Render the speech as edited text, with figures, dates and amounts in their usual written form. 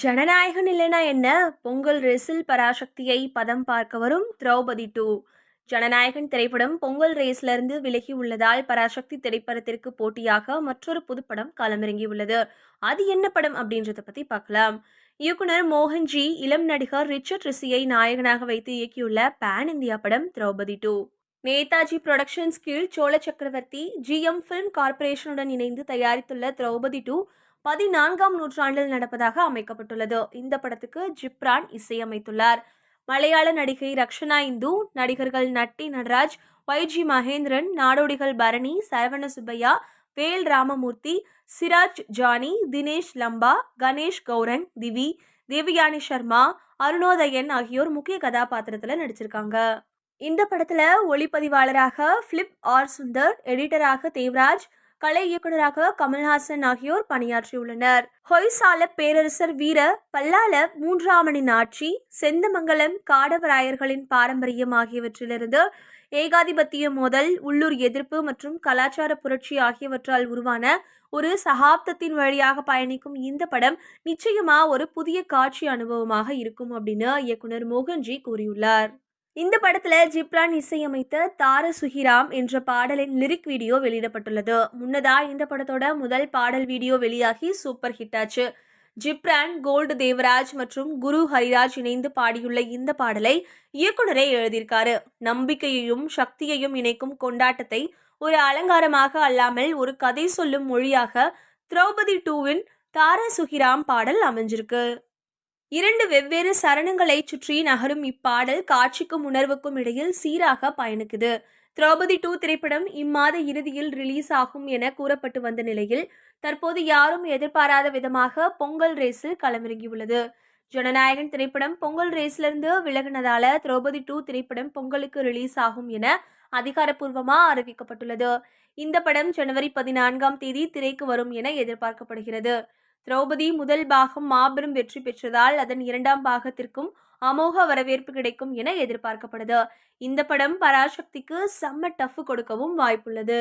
ஜனநாயகன் இல்லைனா என்ன? பொங்கல் ரேஸில் பராசக்தியை பதம் பார்க்க வரும் திரௌபதி 2. ஜனநாயகன் திரைப்படம் பொங்கல் ரேஸ்ல இருந்து விலகி உள்ளதால் பராசக்தி திரைப்படத்திற்கு போட்டியாக மற்றொரு புதுப்படம் களமிறங்கியுள்ளது. அது என்ன படம் அப்படின்றத பத்தி பார்க்கலாம். இயக்குனர் மோகன்ஜி இளம் நடிகர் ரிச்சர்ட் ரிஷியை நாயகனாக வைத்து இயக்கியுள்ள பேன் இந்தியா படம் திரௌபதி 2. நேதாஜி புரொடக்ஷன்ஸ் கீழ் சோழ சக்கரவர்த்தி GM ஃபிலிம் கார்ப்பரேஷனுடன் இணைந்து தயாரித்துள்ள திரௌபதி 2 14ஆம் நூற்றாண்டில் நடப்பதாக அமைக்கப்பட்டுள்ளது. இந்த படத்துக்கு ஜிப்ரான் இசையமைத்துள்ளார். மலையாள நடிகை ரக்ஷனா இந்து, நடிகர்கள் நட்டி நடராஜ், YG மகேந்திரன், நாடோடிகள் பரணி, சரவண சுப்பையா, வேல் ராமமூர்த்தி, சிராஜ் ஜானி, தினேஷ் லம்பா, கணேஷ் கௌரங், திவி, தேவயானி சர்மா, அருணோதயன் ஆகியோர் முக்கிய கதாபாத்திரத்தில் நடிச்சிருக்காங்க. இந்த படத்துல ஒளிப்பதிவாளராக பிலிப் ஆர் சுந்தர், எடிட்டராக தேவராஜ், கலை இயக்குநராக கமல்ஹாசன் ஆகியோர் பணியாற்றியுள்ளனர். ஹொய்சால பேரரசர் வீர பல்லால மூன்றாமனின் ஆட்சி, செந்தமங்கலம் காடவராயர்களின் பாரம்பரியம் ஆகியவற்றிலிருந்து ஏகாதிபத்திய மோதல், உள்ளூர் எதிர்ப்பு மற்றும் கலாச்சார புரட்சி ஆகியவற்றால் உருவான ஒரு சகாப்தத்தின் வழியாக பயணிக்கும் இந்த படம் நிச்சயமா ஒரு புதிய காட்சி அனுபவமாக இருக்கும் அப்படின்னு இயக்குனர் மோகன்ஜி கூறியுள்ளார். இந்த படத்துல ஜிப்ரான் இசையமைத்த தார சுஹிராம் என்ற பாடலின் லிரிக் வீடியோ வெளியிடப்பட்டுள்ளது. முன்னதா இந்த படத்தோட முதல் பாடல் வீடியோ வெளியாகி சூப்பர் ஹிட் ஆச்சு. ஜிப்ரான், கோல்டு தேவராஜ் மற்றும் குரு ஹரிராஜ் இணைந்து பாடியுள்ள இந்த பாடலை இயக்குனரே எழுதியிருக்காரு. நம்பிக்கையையும் சக்தியையும் இணைக்கும் கொண்டாட்டத்தை ஒரு அலங்காரமாக அல்லாமல் ஒரு கதை சொல்லும் மொழியாக திரௌபதி 2வின் தார சுஹிராம் பாடல் அமைஞ்சிருக்கு. 2 வெவ்வேறு சரணங்களை சுற்றி நகரும் இப்பாடல் காட்சிக்கும் உணர்வுக்கும் இடையில் சீராக பயணிக்குது. திரௌபதி 2 திரைப்படம் இம்மாத இறுதியில் ரிலீஸ் ஆகும் என கூறப்பட்டு வந்த நிலையில் தற்போது யாரும் எதிர்பாராத விதமாக பொங்கல் ரேஸில் களமிறங்கியுள்ளது. ஜனநாயகன் திரைப்படம் பொங்கல் ரேஸ்லிருந்து விலகினதால திரௌபதி 2 திரைப்படம் பொங்கலுக்கு ரிலீஸ் ஆகும் என அதிகாரப்பூர்வமா அறிவிக்கப்பட்டுள்ளது. இந்த படம் ஜனவரி 14ஆம் தேதி திரைக்கு வரும் என எதிர்பார்க்கப்படுகிறது. திரௌபதி முதல் பாகம் மாபெரும் வெற்றி பெற்றதால் அதன் 2ஆம் பாகத்திற்கும் அமோக வரவேற்பு கிடைக்கும் என எதிர்பார்க்கப்படுது. இந்த படம் பராசக்திக்கு செம்ம டஃப் கொடுக்கவும் வாய்ப்புள்ளது.